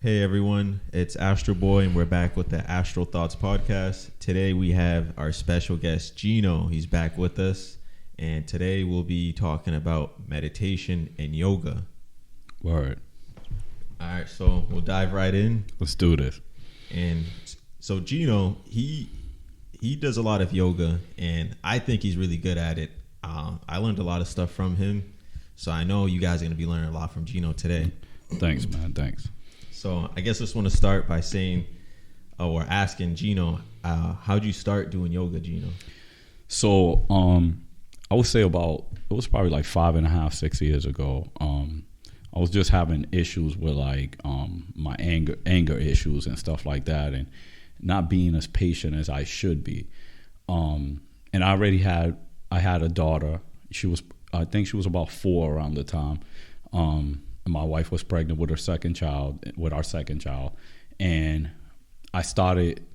Hey everyone, it's Astro Boy and we're back with the Astral Thoughts podcast. Today we have our special guest Gino. He's back with us and today we'll be talking about meditation and yoga. Word. Alright, so we'll dive right in. Let's do this. And so Gino, he does a lot of yoga and I think he's really good at it. I learned a lot of stuff from him, so I know you guys are going to be learning a lot from Gino today. Thanks, man. Thanks. So I guess I just want to start by saying or asking Gino, how'd you start doing yoga, Gino? So I would say it was probably like 5.5, 6 years ago. I was just having issues with like my anger issues and stuff like that, and not being as patient as I should be. And I had a daughter. I think she was about 4 around the time. My wife was pregnant with our second child, and I started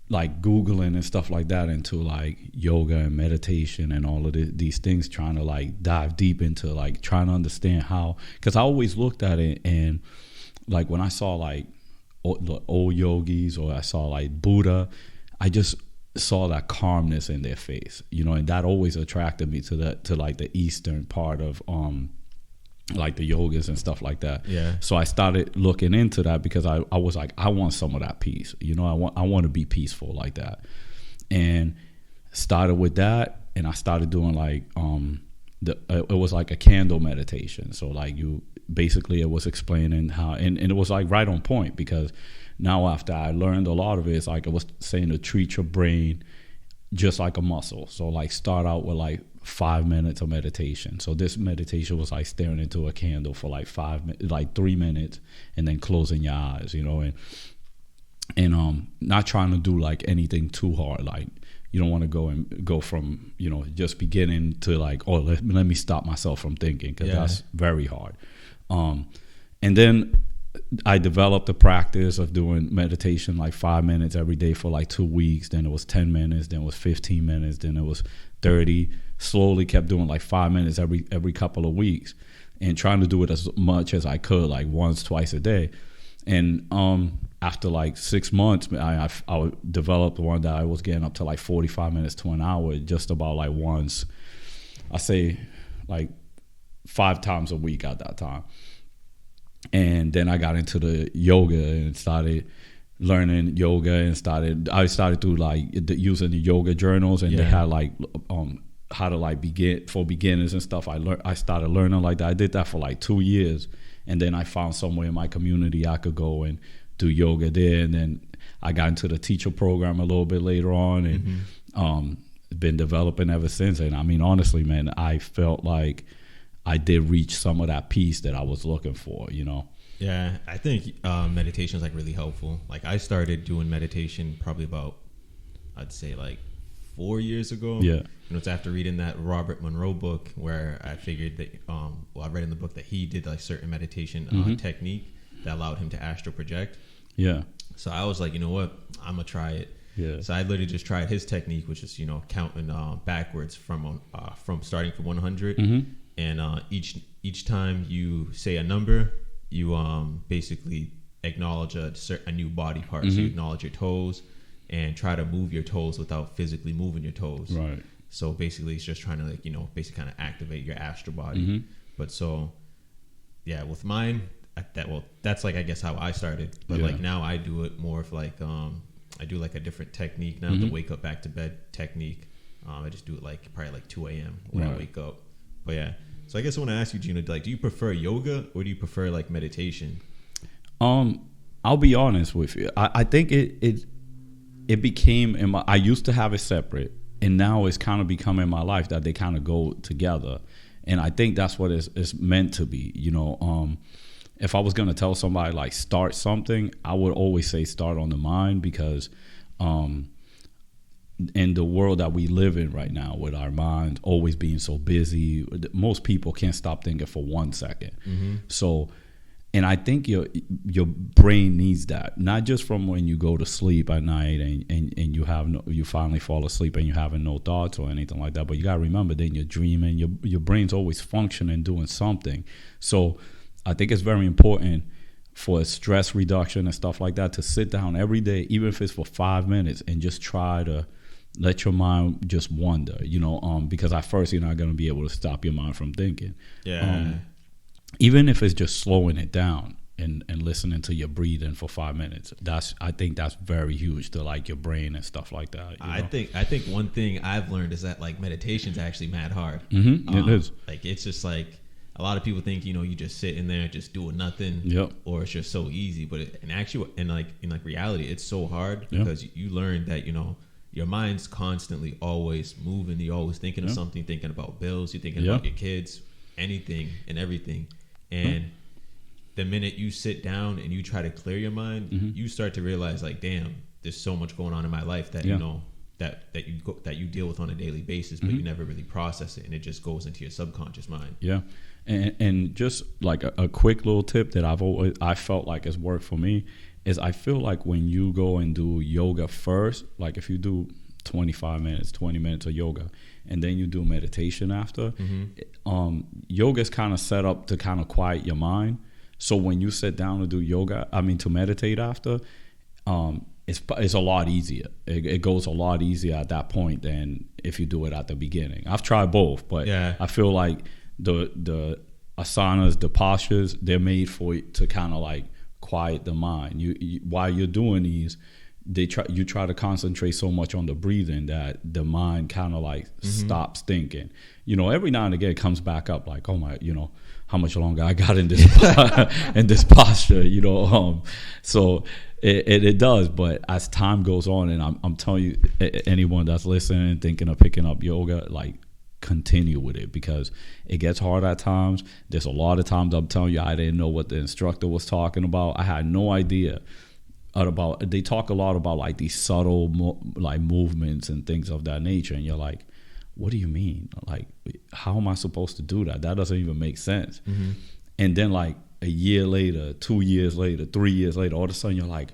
like Googling and stuff like that into like yoga and meditation and all of these things, trying to like dive deep into like trying to understand how, because I always looked at it and like when I saw like old yogis or I saw like Buddha, I just saw that calmness in their face, and that always attracted me to like the eastern part of like the yogas and stuff like that. Yeah. So I started looking into that because I was like, I want some of that peace. I want to be peaceful like that. And started with that, and I started doing like it was like a candle meditation. So like it was explaining how, and it was like right on point, because now after I learned a lot of it, it's like it was saying to treat your brain just like a muscle. So like start out with like 5 minutes of meditation. So this meditation was like staring into a candle for like 3 minutes and then closing your eyes, and not trying to do like anything too hard. Like you don't want to go from, just beginning to like, oh, let me stop myself from thinking, because that's very hard. And then I developed the practice of doing meditation like 5 minutes every day for like 2 weeks. Then it was 10 minutes. Then it was 15 minutes. Then it was 30. Slowly kept doing like 5 minutes every couple of weeks, and trying to do it as much as I could, like once, twice a day. And after like 6 months, I developed one that I was getting up to like 45 minutes to an hour, just about like once, I say like 5 times a week at that time. And then I got into the yoga and started learning yoga, and I started through like using the yoga journals, and they had like how to like begin for beginners and stuff. I started learning like that. I did that for like 2 years, and then I found somewhere in my community I could go and do yoga there. And then I got into the teacher program a little bit later on, and been developing ever since. And I mean, honestly, man, I felt like I did reach some of that peace that I was looking for, Yeah, I think meditation is like really helpful. Like I started doing meditation probably about, I'd say like 4 years ago. Yeah. It's after reading that Robert Monroe book, where I figured that, I read in the book that he did like certain meditation technique that allowed him to astral project. Yeah. So I was like, you know what, I'm gonna try it. Yeah. So I literally just tried his technique, which is counting backwards from starting from 100. And each time you say a number, you basically acknowledge a new body part. So you acknowledge your toes and try to move your toes without physically moving your toes. Right. So basically it's just trying to like, basically kind of activate your astral body. But so, yeah, with mine, that's like, I guess how I started. But like now I do it more of like, I do like a different technique now, the wake up back to bed technique. I just do it like probably like 2 a.m. when I wake up. But yeah, so I guess I want to ask you, Gino, like, do you prefer yoga or do you prefer like meditation? I'll be honest with you. I think it became I used to have it separate, and now it's kind of become in my life that they kind of go together, and I think that's what it's meant to be. If I was gonna tell somebody like start something, I would always say start on the mind, because in the world that we live in right now, with our minds always being so busy, most people can't stop thinking for 1 second. So, and I think your brain needs that, not just from when you go to sleep at night and you finally fall asleep and you're having no thoughts or anything like that, but you gotta remember, then you're dreaming, your brain's always functioning, doing something. So I think it's very important for stress reduction and stuff like that, to sit down every day, even if it's for 5 minutes, and just try to let your mind just wander, because at first you're not going to be able to stop your mind from thinking. Yeah. Even if it's just slowing it down and listening to your breathing for 5 minutes, I think that's very huge to like your brain and stuff like that. I think one thing I've learned is that like meditation's actually mad hard. It is. Like it's just like a lot of people think you just sit in there just doing nothing. Yep. Or it's just so easy, but in reality, it's so hard because you learn that your mind's constantly always moving. You're always thinking of something, thinking about bills, you're thinking about your kids, anything and everything. And the minute you sit down and you try to clear your mind, you start to realize like, damn, there's so much going on in my life that that you deal with on a daily basis, but you never really process it, and it just goes into your subconscious mind. Yeah. And just like a quick little tip that I felt like has worked for me is I feel like when you go and do yoga first, like if you do 25 minutes, 20 minutes of yoga, and then you do meditation after, yoga is kind of set up to kind of quiet your mind. So when you sit down to do to meditate after, it's a lot easier. It goes a lot easier at that point than if you do it at the beginning. I've tried both, but I feel like the asanas, the postures, they're made for you to kind of like quiet the mind. You while you're doing these, you try to concentrate so much on the breathing that the mind kind of like stops thinking. Every now and again it comes back up like, oh my, how much longer I got in this in this posture, so it does. But as time goes on, and I'm telling you, anyone that's listening and thinking of picking up yoga, like continue with it, because it gets hard at times. There's a lot of times I'm telling you I didn't know what the instructor was talking about. I had no idea about. They talk a lot about like these subtle movements and things of that nature, and you're like, what do you mean? Like, how am I supposed to do that? That doesn't even make sense. And then like a year later, 2 years later, 3 years later, all of a sudden you're like,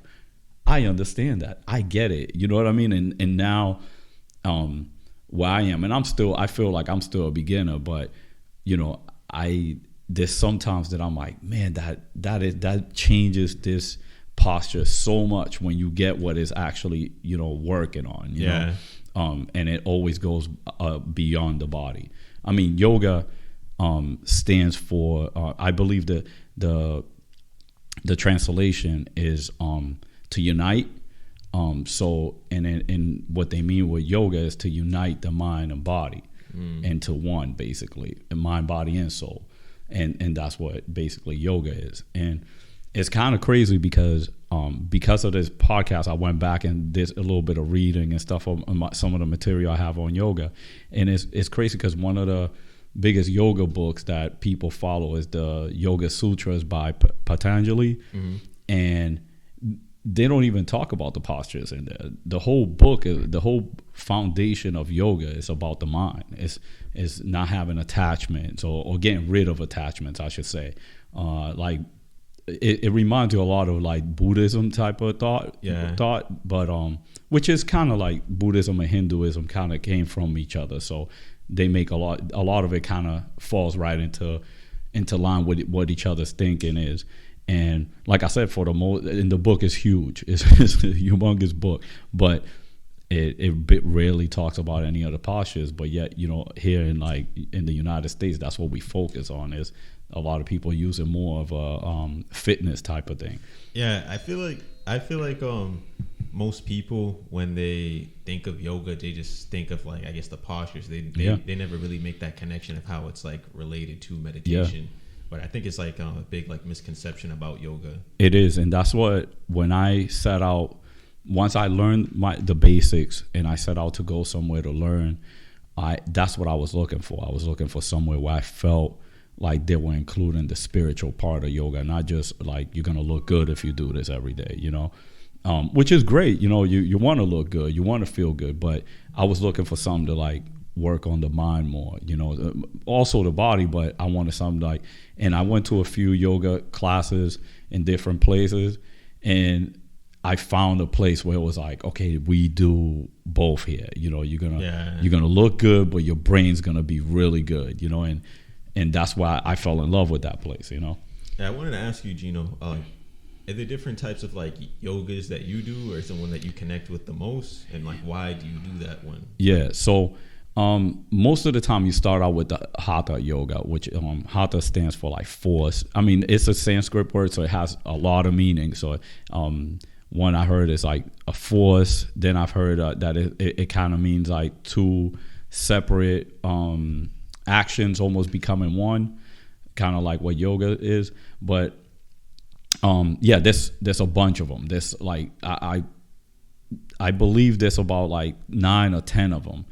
I understand that. I get it. You know what I mean? And now where I am, and I feel like I'm still a beginner, but there's sometimes that I'm like, man, that changes this posture so much when you get what is actually working on. You know? And it always goes beyond the body. I mean, yoga stands for I believe the translation is to unite. So and what they mean with yoga is to unite the mind and body into one, basically, and mind, body, and soul, and that's what basically yoga is. And it's kind of crazy because of this podcast, I went back and did a little bit of reading and stuff on some of the material I have on yoga, and it's crazy because one of the biggest yoga books that people follow is the Yoga Sutras by Patanjali, and they don't even talk about the postures in there. The whole book, the whole foundation of yoga is about the mind. It's not having attachments or getting rid of attachments, I should say. Like it reminds you a lot of like Buddhism type of thought, but which is kind of like Buddhism and Hinduism kind of came from each other. So they make a lot of it kind of falls right into line with what each other's thinking is. And like I said, and the book is huge. It's a humongous book, but it rarely talks about any other postures. But yet, here in the United States, that's what we focus on. Is a lot of people using more of a fitness type of thing. Yeah, I feel like most people, when they think of yoga, they just think of like, I guess, the postures. They never really make that connection of how it's like related to meditation. Yeah. But I think it's like a big like misconception about yoga. It is, and that's what when I set out, once I learned the basics and I set out to go somewhere to learn, that's what I was looking for. I was looking for somewhere where I felt like they were including the spiritual part of yoga, not just like you're gonna look good if you do this every day, which is great. You want to look good, you want to feel good, but I was looking for something to like work on the mind more, also the body, but I wanted something and I went to a few yoga classes in different places, and I found a place where it was like, okay, we do both here. You're gonna look good, but your brain's gonna be really good, and that's why I fell in love with that place. Yeah, I wanted to ask you, Gino, Are there different types of like yogas that you do, or someone that you connect with the most, and like why do you do that one? Yeah, so most of the time you start out with the Hatha yoga, which Hatha stands for like force. I mean, it's a Sanskrit word, so it has a lot of meaning. So one I heard is like a force. Then I've heard that it kind of means like two separate actions almost becoming one, kind of like what yoga is. But yeah, there's a bunch of them. There's like I believe there's about like 9 or 10 of them,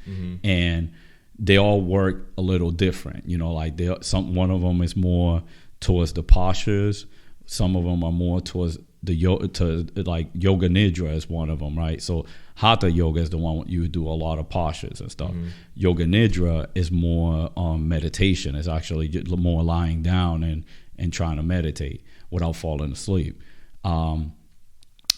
and they all work a little different. You know, like one of them is more towards the postures. Some of them are more towards the yoga, like yoga nidra is one of them, right? So hatha yoga is the one you do a lot of postures and stuff. Yoga nidra is more meditation. It's actually more lying down and trying to meditate without falling asleep.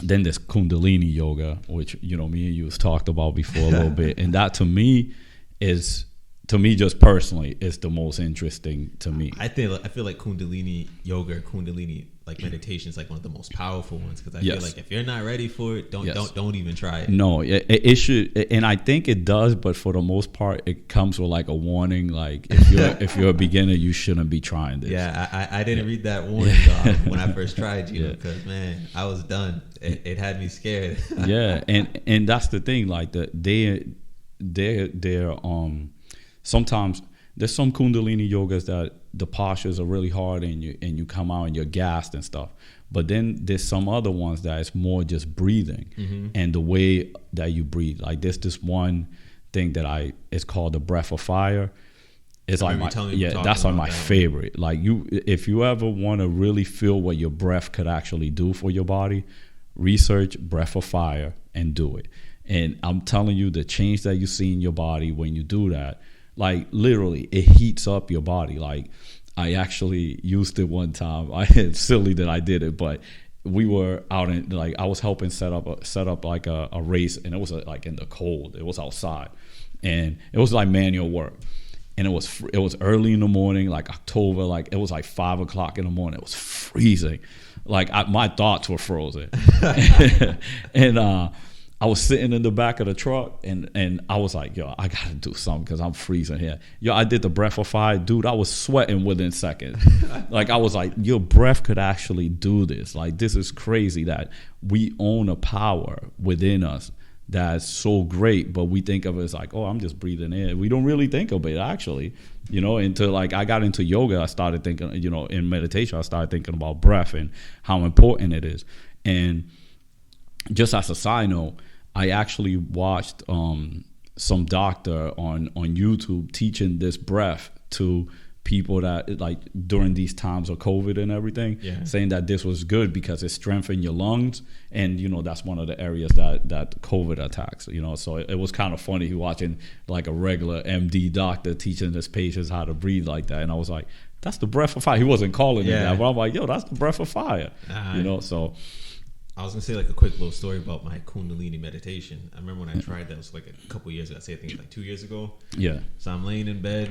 Then there's Kundalini yoga, which, you know, me and you have talked about before a little bit. And that to me just personally is the most interesting to me. I feel like Kundalini yoga, Kundalini like meditation is like one of the most powerful ones, because I feel like if you're not ready for it, don't even try it. No, it should, and I think it does, but for the most part, it comes with like a warning, like if you're a beginner, you shouldn't be trying this. Yeah, I didn't read that warning when I first tried Gino, because man, I was done. It had me scared. Yeah, and that's the thing, like they're sometimes there's some Kundalini yogas that the postures are really hard and you come out and you're gassed and stuff. But then there's some other ones that is more just breathing and the way that you breathe. Like there's this one thing that it's called the breath of fire. It's like that's like my favorite. Like if you ever want to really feel what your breath could actually do for your body, research breath of fire and do it. And I'm telling you, the change that you see in your body when you do that, like literally, it heats up your body. Like I actually used it one time. It's silly that I did it, but we were out in like I was helping set up like a race, and it was like in the cold. It was outside, and it was like manual work, and it was early in the morning, like October. Like it was like 5 o'clock in the morning. It was freezing. Like my thoughts were frozen, and I was sitting in the back of the truck, and I was like, yo, I got to do something because I'm freezing here. Yo, I did the breath of fire. Dude, I was sweating within seconds. Like, I was like, your breath could actually do this. Like, this is crazy that we own a power within us that's so great, but we think of it as like, oh, I'm just breathing in. We don't really think of it, actually. You know, until like I got into yoga, I started thinking, you know, in meditation, I started thinking about breath and how important it is. And just as a side note, I actually watched some doctor on YouTube teaching this breath to people that like during these times of COVID and everything, saying that this was good because it strengthened your lungs, and you know that's one of the areas that COVID attacks. You know, so it was kind of funny watching like a regular MD doctor teaching his patients how to breathe like that, and I was like, that's the breath of fire. He wasn't calling it that, but I'm like, yo, that's the breath of fire. You know, so. I was gonna say like a quick little story about my Kundalini meditation. I remember when I tried that, it was like a couple years ago. I think like 2 years ago. Yeah. So I'm laying in bed,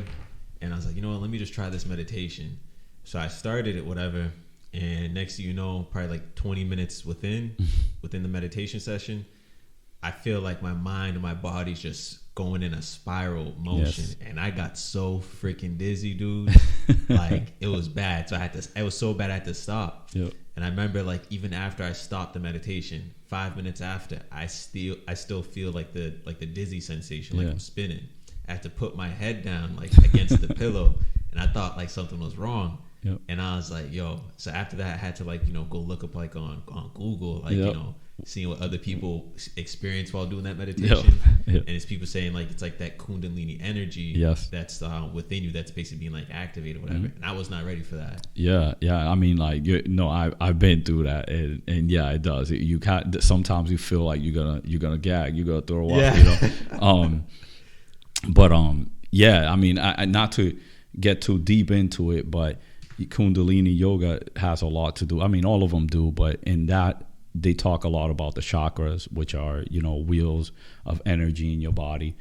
and I was like, you know what? Let me just try this meditation. So I started it, whatever, and next thing you know, probably like 20 minutes within the meditation session, I feel like my mind and my body's just going in a spiral motion, and I got so freaking dizzy, dude. Like it was bad. So it was so bad I had to stop. Yep. And I remember like even after I stopped the meditation, 5 minutes after, I still feel like the dizzy sensation, like I'm spinning. I had to put my head down like against the pillow, and I thought like something was wrong. Yep. And I was like, yo. So after that, I had to like, you know, go look up like on Google, like, you know, seeing what other people experience while doing that meditation. And it's people saying like it's like that Kundalini energy that's within you that's basically being like activated, whatever. And I was not ready for that. Yeah. I mean, like I've been through that, and yeah, it does. You can't. Sometimes you feel like you're gonna gag, you're gonna throw up. You know. But yeah. I mean, I not to get too deep into it, but Kundalini yoga has a lot to do. I mean, all of them do, but in that they talk a lot about the chakras, which are, you know, wheels of energy in your body.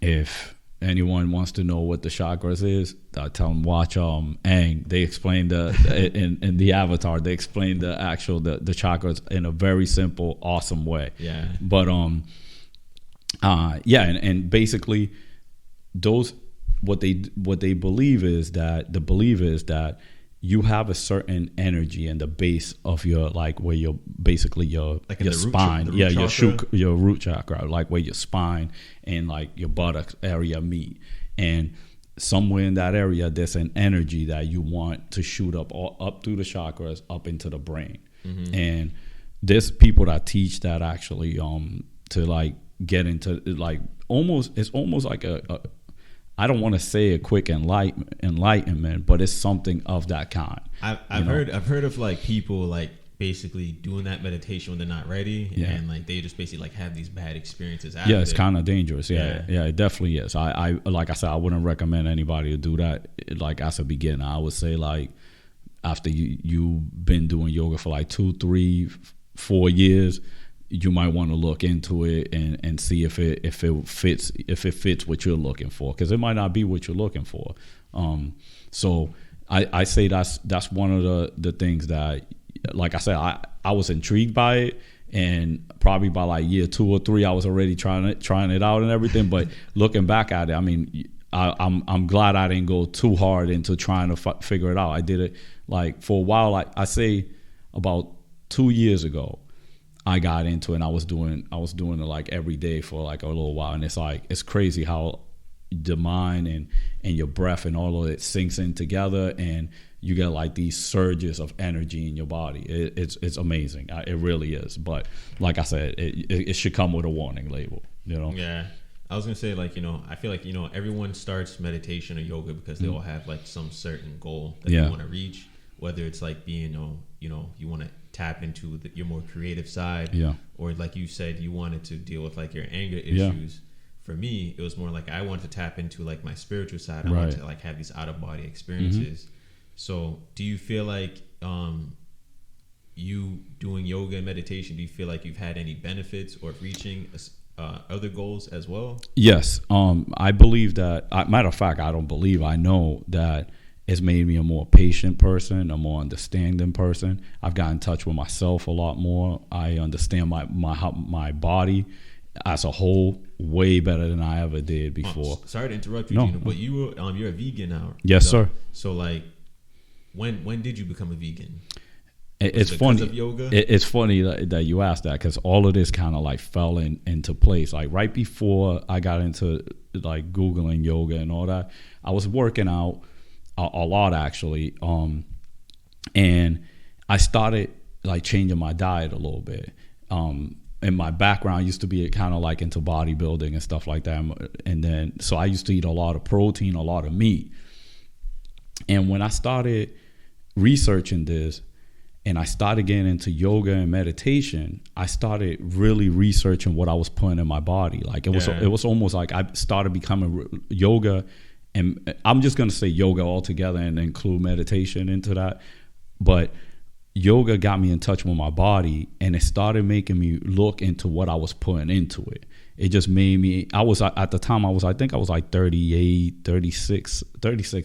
If anyone wants to know what the chakras is, I tell them watch Aang. They explain in the Avatar. They explain the chakras in a very simple, awesome way. Yeah. But and basically, those what they believe is that you have a certain energy in the base of your, like, where your basically your like your spine, your root chakra, like where your spine and like your buttocks area meet, and somewhere in that area there's an energy that you want to shoot up through the chakras up into the brain. Mm-hmm. And there's people that teach that actually to like get into like it's almost like a I don't want to say a quick enlightenment, but it's something of that kind. I've heard of like people like basically doing that meditation when they're not ready, and like they just basically like have these bad experiences after. Yeah, it's kind of dangerous. Yeah, it definitely is. I like I said, I wouldn't recommend anybody to do that like as a beginner. I would say like after you've been doing yoga for like 2, 3, 4 years, you might want to look into it and see if it fits what you're looking for, because it might not be what you're looking for. So I say that's one of the things that, like I said, I was intrigued by it, and probably by like year 2 or 3 I was already trying it out and everything. But looking back at it, I mean, I'm glad I didn't go too hard into trying to figure it out. I did it like for a while. Like I say about 2 years ago, I got into it, and I was doing it like every day for like a little while. And it's crazy how the mind and your breath and all of it sinks in together, and you get like these surges of energy in your body. It's amazing. It really is. But like I said, it should come with a warning label, you know? Yeah. I was going to say, like, you know, I feel like, you know, everyone starts meditation or yoga because they all have like some certain goal that they want to reach, whether it's like being, you know, you want to tap into your more creative side, or like you said, you wanted to deal with like your anger issues. For me, it was more like I wanted to tap into like my spiritual side. I wanted to like have these out of body experiences. Mm-hmm. So do you feel like you doing yoga and meditation, do you feel like you've had any benefits or reaching other goals as well? Yes. I believe that, matter of fact, I know that it's made me a more patient person, a more understanding person. I've got in touch with myself a lot more. I understand my body as a whole way better than I ever did before. Sorry to interrupt you, Gino, but you're a vegan now. Yes, sir. So like, when did you become a vegan? It's funny. Of yoga? It's funny that you asked that, because all of this kind of like fell into place. Like right before I got into like Googling yoga and all that, I was working out a lot actually, and I started like changing my diet a little bit. And my background used to be kind of like into bodybuilding and stuff like that, and then so I used to eat a lot of protein, a lot of meat. And when I started researching this, and I started getting into yoga and meditation, I started really researching what I was putting in my body. Like it was almost like I started becoming yoga. And I'm just going to say yoga altogether and include meditation into that. But yoga got me in touch with my body, and it started making me look into what I was putting into it. It just made me, at the time, I think I was like 38, 36,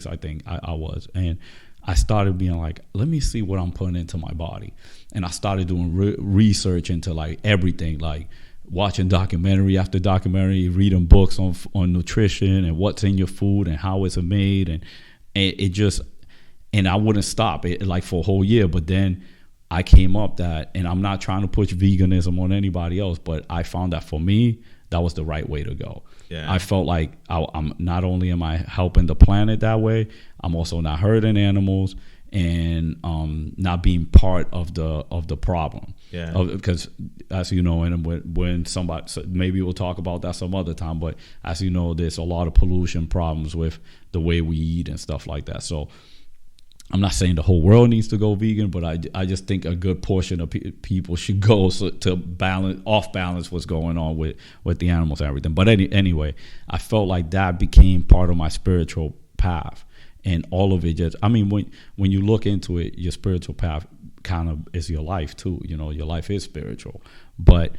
I think I was. And I started being like, let me see what I'm putting into my body. And I started doing research into like everything, like watching documentary after documentary, reading books on nutrition and what's in your food and how it's made, and it just, and I wouldn't stop it like for a whole year. But then I came up that, and I'm not trying to push veganism on anybody else, but I found that for me, that was the right way to go. Yeah. I felt like I'm not only am I helping the planet that way, I'm also not hurting animals and not being part of the problem. Yeah. Because as you know, and when somebody, maybe we'll talk about that some other time, but as you know, there's a lot of pollution problems with the way we eat and stuff like that. So I'm not saying the whole world needs to go vegan, but I just think a good portion of people should go to balance what's going on with the animals and everything. But anyway, I felt like that became part of my spiritual path. And all of it just, I mean, when you look into it, your spiritual path kind of is your life too. You know, your life is spiritual. But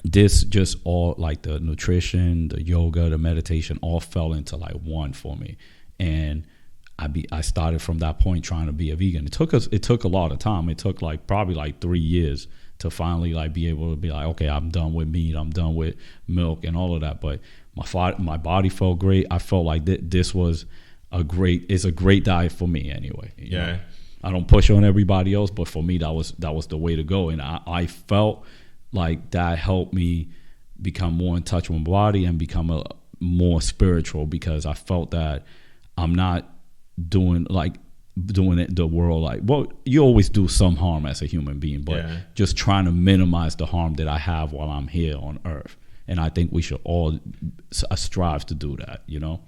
this just all like the nutrition, the yoga, the meditation all fell into like one for me. And I started from that point trying to be a vegan. It took a lot of time. It took like probably like 3 years to finally like be able to be like, okay, I'm done with meat, I'm done with milk and all of that. But my body felt great. I felt like this was it's a great diet for me anyway. You know? I don't push on everybody else, but for me that was the way to go. And I felt like that helped me become more in touch with my body and become more spiritual, because I felt that I'm not doing it the world like, well, you always do some harm as a human being, but just trying to minimize the harm that I have while I'm here on earth. And I think we should all strive to do that, you know?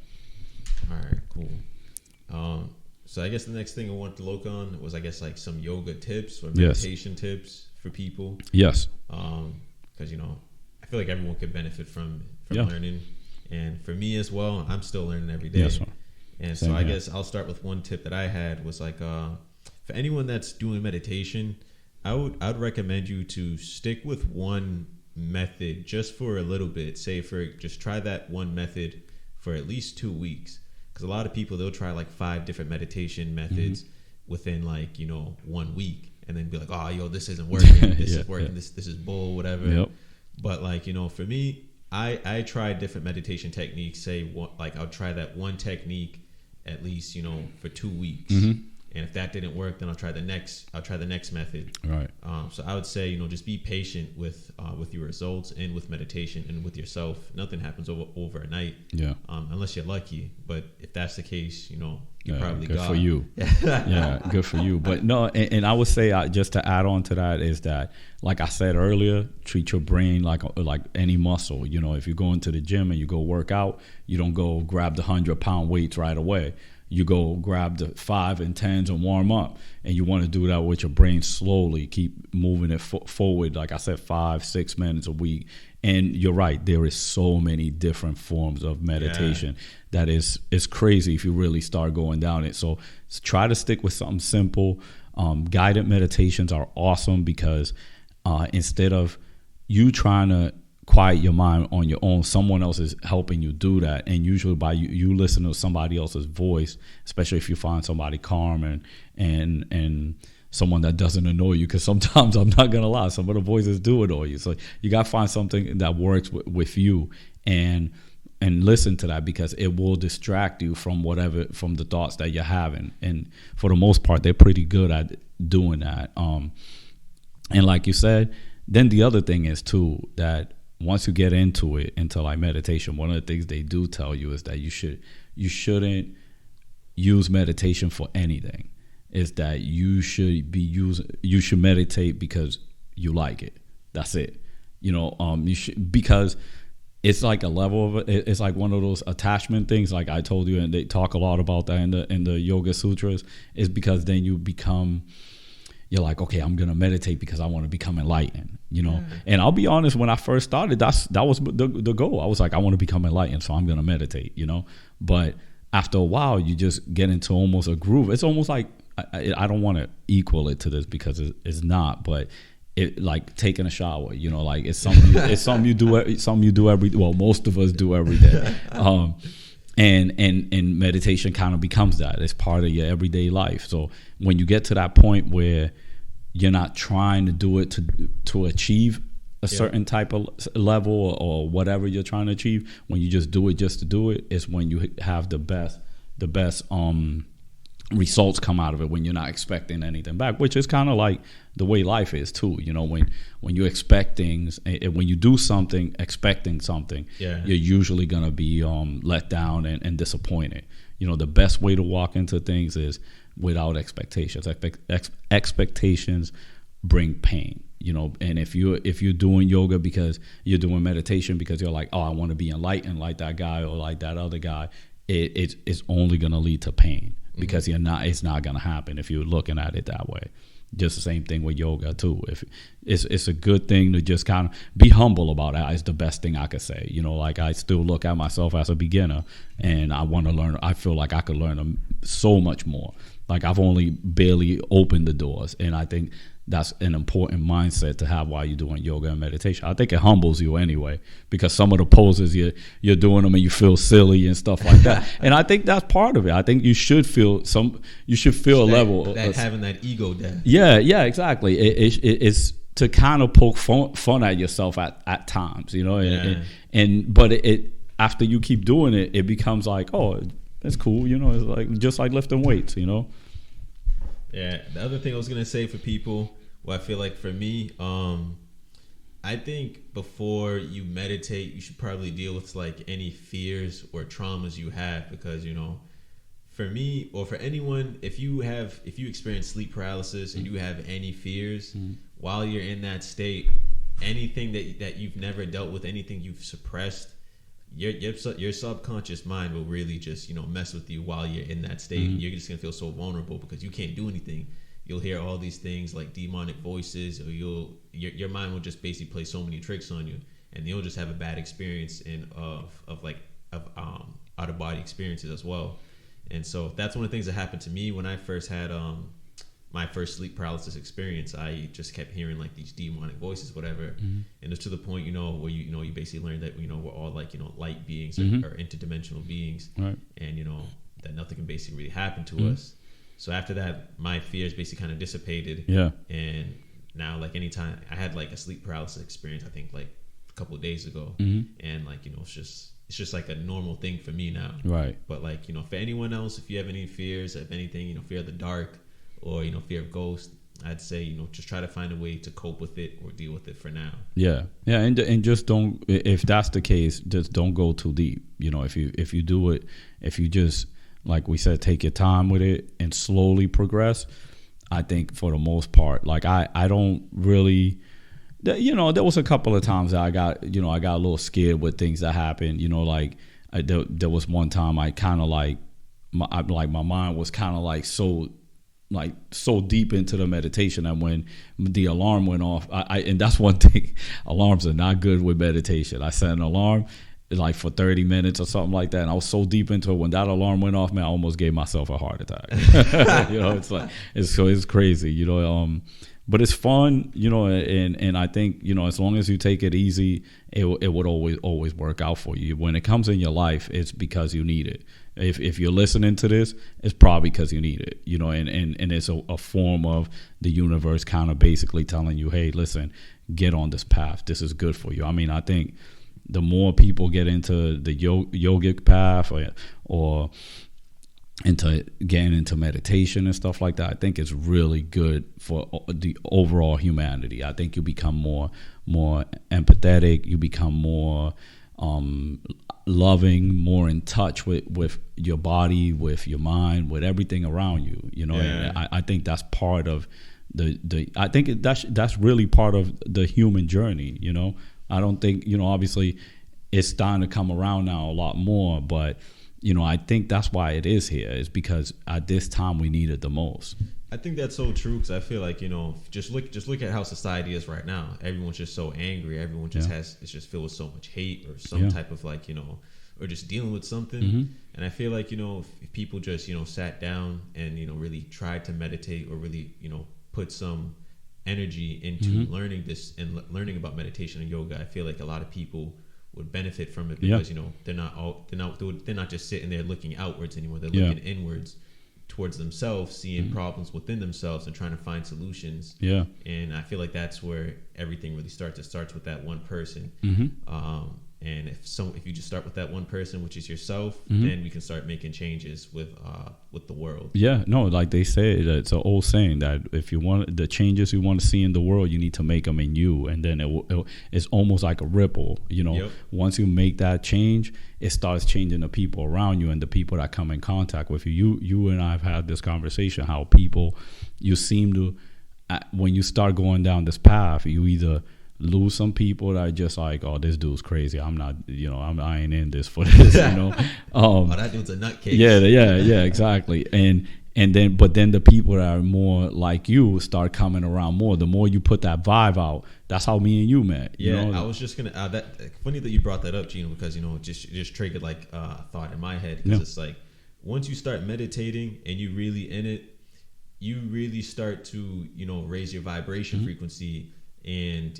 All right, cool. So I guess the next thing I wanted to look on was, I guess, like some yoga tips or meditation tips for people. Yes. Because, you know, I feel like everyone could benefit from learning. And for me as well, I'm still learning every day. Yes, and so I guess I'll start with one tip that I had was like, for anyone that's doing meditation, I would recommend you to stick with one method just for a little bit. Just try that one method for at least 2 weeks. Because a lot of people, they'll try like 5 different meditation methods within like, you know, 1 week, and then be like, oh, yo, this isn't working. This is working. This is bull, whatever. Yep. But like, you know, for me, I tried different meditation techniques. I'll try that one technique at least, you know, for 2 weeks. And if that didn't work, then I'll try the next method. Right. So I would say, you know, just be patient with your results and with meditation and with yourself. Nothing happens overnight. Yeah. Unless you're lucky. But if that's the case, you know, you probably good for you. Yeah, good for you. But no, and I would say just to add on to that is that, like I said earlier, treat your brain like any muscle. You know, if you go into the gym and you go work out, you don't go grab the 100-pound weights right away. You go grab the 5 and 10s and warm up, and you want to do that with your brain slowly. Keep moving it forward. Like I said, 5-6 minutes a week. And you're right, there is so many different forms of meditation that it's crazy if you really start going down it. So try to stick with something simple. Guided meditations are awesome because instead of you trying to quiet your mind on your own, someone else is helping you do that. And usually by you listen to somebody else's voice, especially if you find somebody calm and someone that doesn't annoy you, because sometimes, I'm not gonna lie, some of the voices do annoy you. So you gotta find something that works with you and listen to that, because it will distract you from the thoughts that you're having. And for the most part, they're pretty good at doing that. And like you said, then the other thing is too, that once you get into like meditation, one of the things they do tell you is that you shouldn't use meditation for anything. Is that you should meditate because you like it. That's it. You know, because it's like a level of it. It's like one of those attachment things, like I told you, and they talk a lot about that in the Yoga Sutras. Is because then you're like, okay, I'm gonna meditate because I want to become enlightened, you know. And I'll be honest, when I first started, that was the goal. I was like, I want to become enlightened, so I'm gonna meditate, you know. But after a while, you just get into almost a groove. It's almost like, I don't want to equal it to this because it's not, but it like taking a shower, you know, like it's something you do every, well, most of us do every day. And meditation kind of becomes that. It's part of your everyday life. So when you get to that point where you're not trying to do it to achieve a certain type of level or whatever you're trying to achieve, when you just do it just to do it, is when you have the best results come out of it, when you're not expecting anything back, which is kind of like the way life is too. You know, when you expect things, when you do something expecting something, you're usually gonna be let down and disappointed. You know, the best way to walk into things is without expectations. Expectations bring pain. You know, and if you're doing yoga because you're doing meditation because you're like, oh, I want to be enlightened like that guy or like that other guy, it's only gonna lead to pain. Because it's not gonna happen if you're looking at it that way. Just the same thing with yoga too. If it's a good thing to just kind of be humble about it. It's the best thing I could say. You know, like I still look at myself as a beginner, and I want to learn. I feel like I could learn so much more. Like I've only barely opened the doors, and I think that's an important mindset to have while you're doing yoga and meditation. I think it humbles you anyway, because some of the poses you're doing them and you feel silly and stuff like that. And I think that's part of it. I think you should feel a level that having that ego death. Yeah, exactly. It's to kind of poke fun at yourself at times, you know. But it after you keep doing it, it becomes like, oh, that's cool, you know. It's like just like lifting weights, you know. Yeah, the other thing I was gonna say for people, well, I feel like for me, I think before you meditate, you should probably deal with like any fears or traumas you have, because you know, for me or for anyone, if you experience sleep paralysis and you have any fears while you're in that state, anything that you've never dealt with, anything you've suppressed, your subconscious mind will really just, you know, mess with you while you're in that state. You're just gonna feel so vulnerable because you can't do anything. You'll hear all these things like demonic voices, or your mind will just basically play so many tricks on you, and you'll just have a bad experience of out of body experiences as well. And so that's one of the things that happened to me when I first had my first sleep paralysis experience. I just kept hearing like these demonic voices, whatever. And it's to the point, you know, where you basically learn that, you know, we're all like, you know, light beings or interdimensional beings, right? And you know that nothing can basically really happen to us. So after that, my fears basically kind of dissipated. Yeah. And now, like anytime I had like a sleep paralysis experience, I think like a couple of days ago, and like, you know, it's just like a normal thing for me now. Right. But like, you know, for anyone else, if you have any fears, if anything, you know, fear of the dark, or, you know, fear of ghosts, I'd say, you know, just try to find a way to cope with it or deal with it for now. Yeah. And just don't, if that's the case, just don't go too deep. You know, if you do it, if you just, like we said, take your time with it and slowly progress, I think for the most part, like I don't really, you know, there was a couple of times that I got a little scared with things that happened, you know, like there was one time I kind of like, my mind was kind of like so deep into the meditation that when the alarm went off, and that's one thing, alarms are not good with meditation. I set an alarm like for 30 minutes or something like that, and I was so deep into it, when that alarm went off, man, I almost gave myself a heart attack. You know, it's like it's crazy, you know. But it's fun, you know, and I think, you know, as long as you take it easy, it would always work out for you. When it comes in your life, it's because you need it. If you're listening to this, it's probably because you need it, you know, and it's a form of the universe kind of basically telling you, hey, listen, get on this path. This is good for you. I mean, I think the more people get into the yogic path or into getting into meditation and stuff like that, I think it's really good for the overall humanity. I think you become more empathetic, you become more loving, more in touch with your body, with your mind, with everything around you, you know. Yeah. And I think that's part of I think that's really part of the human journey, you know. I don't think, you know, obviously it's starting to come around now a lot more, but you know, I think that's why it is here, is because at this time we need it the most. I think that's so true, because I feel like, you know, just look at how society is right now. Everyone's just so angry. Everyone just it's just filled with so much hate or some type of, like, you know, or just dealing with something. And I feel like, you know, if people just, you know, sat down and, you know, really tried to meditate, or really, you know, put some energy into learning this and learning about meditation and yoga, I feel like a lot of people would benefit from it, because you know, they're not just sitting there looking outwards anymore. They're looking inwards towards themselves, seeing problems within themselves and trying to find solutions. And I feel like that's where everything really starts. It starts with that one person. And if you just start with that one person, which is yourself, then we can start making changes with the world. Yeah, no, like they say, it's an old saying that if you want the changes you want to see in the world, you need to make them in you, and then it's almost like a ripple. You know, once you make that change, it starts changing the people around you and the people that come in contact with you. You and I have had this conversation, how people, you seem to, when you start going down this path, you either lose some people that are just like, oh, this dude's crazy, I'm not, you know, I ain't in this for this, you know. Oh, that dude's a nutcase. Yeah, exactly. And then the people that are more like you start coming around more. The more you put that vibe out, that's how me and you met. Yeah, you know? I was just gonna that funny that you brought that up, Gino, because, you know, it just triggered like a thought in my head, because it's like, once you start meditating and you really in it, you really start to, you know, raise your vibration frequency. And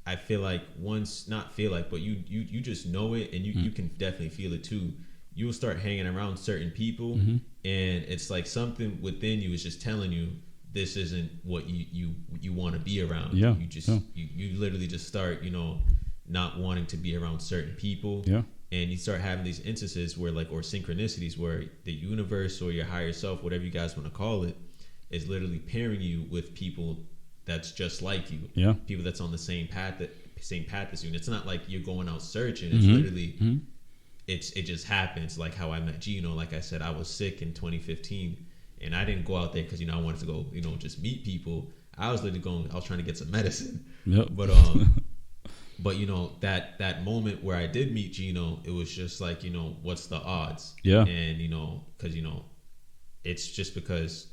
I feel like but you just know it, and you can definitely feel it too. You'll start hanging around certain people, and it's like something within you is just telling you this isn't what you want to be around. Yeah. You literally just start, you know, not wanting to be around certain people. Yeah. And you start having these instances where or synchronicities where the universe or your higher self, whatever you guys want to call it, is literally pairing you with people that's just like you. Yeah. People that's on the same path as you. And it's not like you're going out searching. It's literally it just happens. Like how I met Gino. Like I said, I was sick in 2015, and I didn't go out there because, you know, I wanted to go, you know, just meet people. I was literally trying to get some medicine. Yep. But you know, that moment where I did meet Gino, it was just like, you know, what's the odds? Yeah. And you know, because, you know, it's just because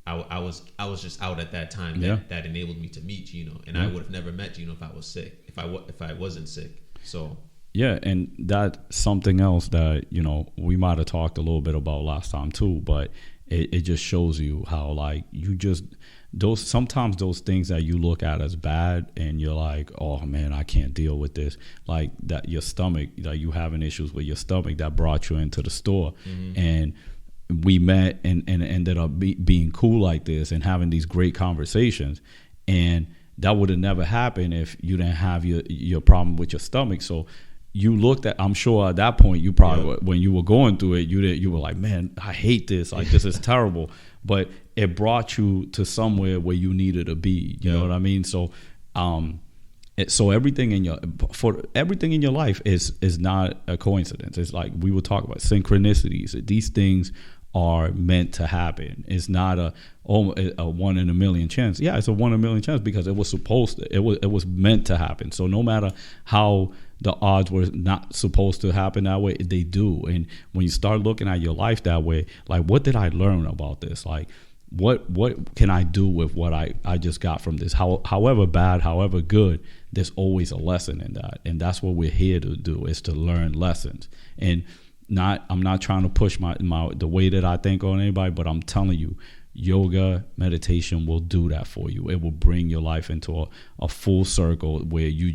I was just out at that time that enabled me to meet Gino, and I would have never met Gino if I was sick, if I wasn't sick. So yeah, and that's something else that, you know, we might have talked a little bit about last time too, but it just shows you how, like, you just sometimes those things that you look at as bad and you're like, oh man, I can't deal with this, like that your stomach, like you having issues with your stomach, that brought you into the store, and we met and ended up being cool like this and having these great conversations, and that would have never happened if you didn't have your problem with your stomach. So you looked at, I'm sure at that point you probably, when you were going through it, you were like, man, I hate this, like this is terrible, but it brought you to somewhere where you needed to be, you know what I mean? So so everything in your life is not a coincidence. It's like we were talking about synchronicities. These things are meant to happen. It's not a 1 in a million chance. Yeah, it's a 1 in a million chance because it was supposed to. It was meant to happen. So no matter how the odds were not supposed to happen that way, they do. And when you start looking at your life that way, like, what did I learn about this? Like, what can I do with what I just got from this? However bad, however good, there's always a lesson in that. And that's what we're here to do, is to learn lessons. And I'm not trying to push the way that I think on anybody, but I'm telling you, yoga, meditation will do that for you. It will bring your life into a full circle where you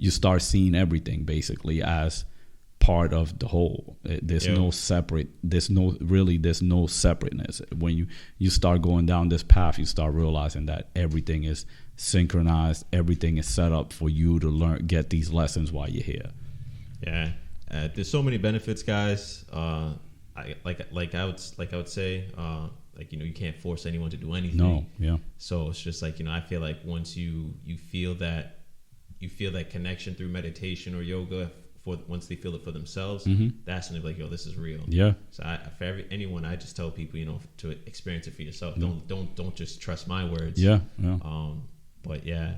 start seeing everything basically as part of the whole. There's no separateness. When you start going down this path, you start realizing that everything is synchronized, everything is set up for you to get these lessons while you're here. Yeah. There's so many benefits, guys. I would say, like, you know, you can't force anyone to do anything. No, yeah. So it's just like, you know, I feel like once you feel that connection through meditation or yoga, once they feel it for themselves, that's when they're like, yo, this is real. Yeah. So for anyone, I just tell people, you know, to experience it for yourself. Don't just trust my words. Yeah. Yeah. But yeah.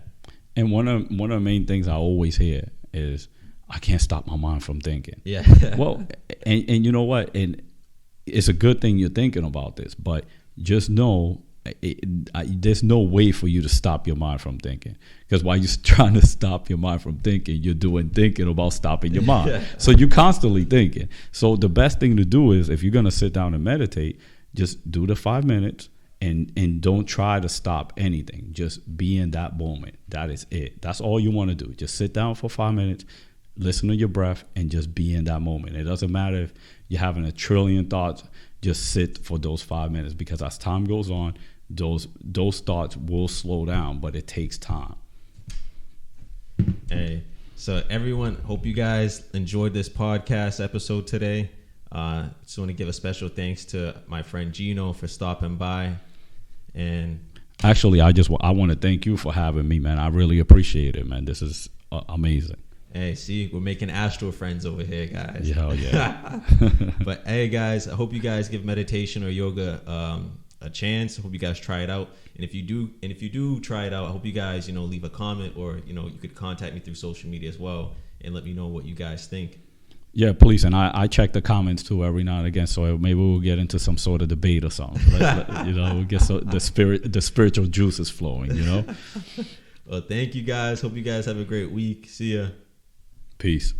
And one of the main things I always hear is, I can't stop my mind from thinking. Yeah. Well, and you know what? And it's a good thing you're thinking about this, but just know there's no way for you to stop your mind from thinking. Because while you're trying to stop your mind from thinking, you're thinking about stopping your mind. Yeah. So you're constantly thinking. So the best thing to do is, if you're going to sit down and meditate, just do the 5 minutes and don't try to stop anything. Just be in that moment. That is it. That's all you want to do. Just sit down for 5 minutes. Listen to your breath and just be in that moment. It doesn't matter if you're having a trillion thoughts. Just sit for those 5 minutes, because as time goes on, those thoughts will slow down, but it takes time. Hey, so everyone, hope you guys enjoyed this podcast episode today. Just want to give a special thanks to my friend Gino for stopping by. And actually, I want to thank you for having me, man. I really appreciate it, man. This is amazing. Hey, see, we're making astro friends over here, guys. Yeah. But hey, guys, I hope you guys give meditation or yoga a chance. I hope you guys try it out. And if you do try it out, I hope you guys, you know, leave a comment, or, you know, you could contact me through social media as well and let me know what you guys think. Yeah, please. And I check the comments too every now and again, so maybe we'll get into some sort of debate or something. You know, we'll get the spiritual juices flowing, you know. Well, thank you guys. Hope you guys have a great week. See ya. Peace.